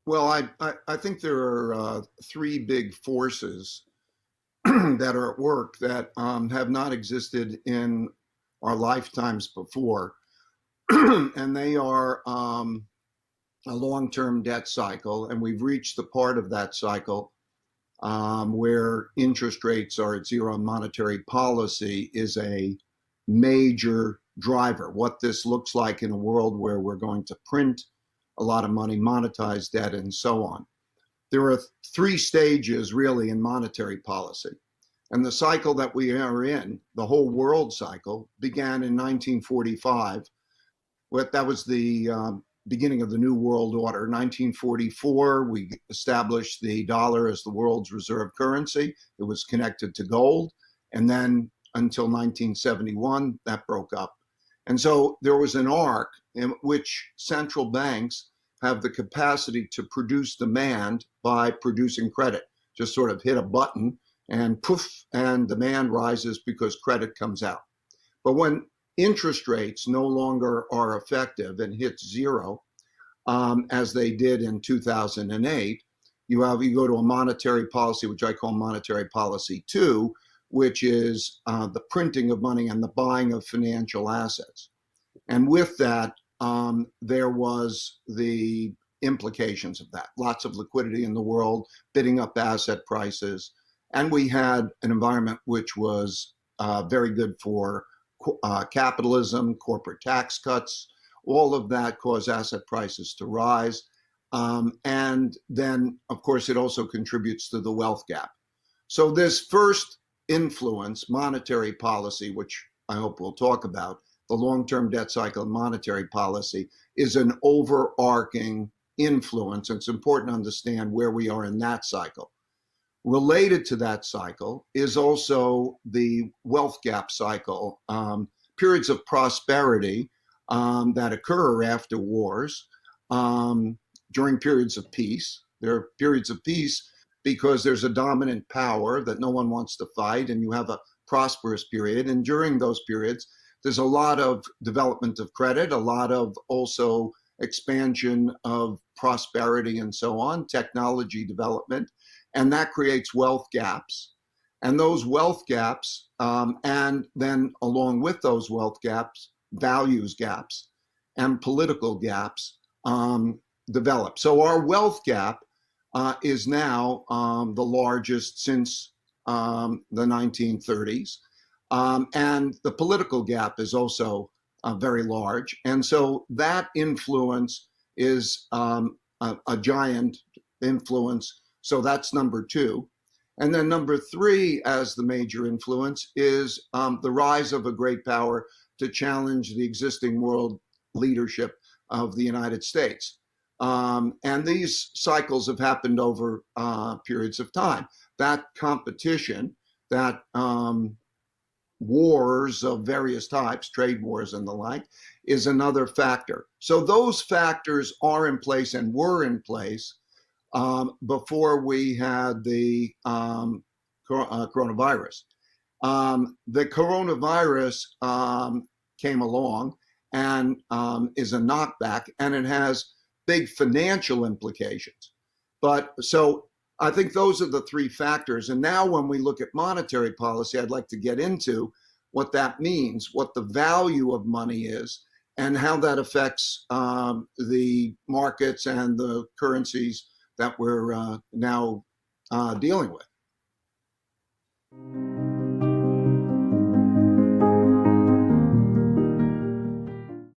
Well, I think there are three big forces that are at work that have not existed in our lifetimes before. And they are a long-term debt cycle, and we've reached the part of that cycle where interest rates are at zero and monetary policy is a major driver. What this looks like in a world where we're going to print a lot of money, monetize debt, and so on. There are three stages really in monetary policy. And the cycle that we are in, the whole world cycle, began in 1945. That was the beginning of the New World Order. 1944, we established the dollar as the world's reserve currency. It was connected to gold. And then until 1971, that broke up. And so there was an arc in which central banks have the capacity to produce demand by producing credit. Just sort of hit a button and poof, and demand rises because credit comes out. But when interest rates no longer are effective and hit zero, as they did in 2008, you go to a monetary policy, which I call monetary policy 2, which is the printing of money and the buying of financial assets. And with that, there was the implications of that. Lots of liquidity in the world, bidding up asset prices. And we had an environment which was very good for capitalism, corporate tax cuts. All of that caused asset prices to rise. And then, of course, it also contributes to the wealth gap. So this first influence, monetary policy, which I hope we'll talk about, the long-term debt cycle and monetary policy, is an overarching influence. It's important to understand where we are in that cycle. Related to that cycle is also the wealth gap cycle, periods of prosperity that occur after wars, during periods of peace. There are periods of peace because there's a dominant power that no one wants to fight, and you have a prosperous period. And during those periods, there's a lot of development of credit, a lot of also expansion of prosperity and so on, technology development, and that creates wealth gaps. And those wealth gaps, and then along with those wealth gaps, values gaps and political gaps develop. So our wealth gap is now the largest since the 1930s. And the political gap is also very large. And so that influence is a giant influence. So that's number two. And then number three, as the major influence, is the rise of a great power to challenge the existing world leadership of the United States. And these cycles have happened over periods of time. That competition, that wars of various types, trade wars and the like, is another factor. So those factors are in place and were in place before we had the coronavirus. The coronavirus came along and is a knockback, and it has big financial implications. But so I think those are the three factors. And now when we look at monetary policy, I'd like to get into what that means, what the value of money is, and how that affects the markets and the currencies that we're now dealing with.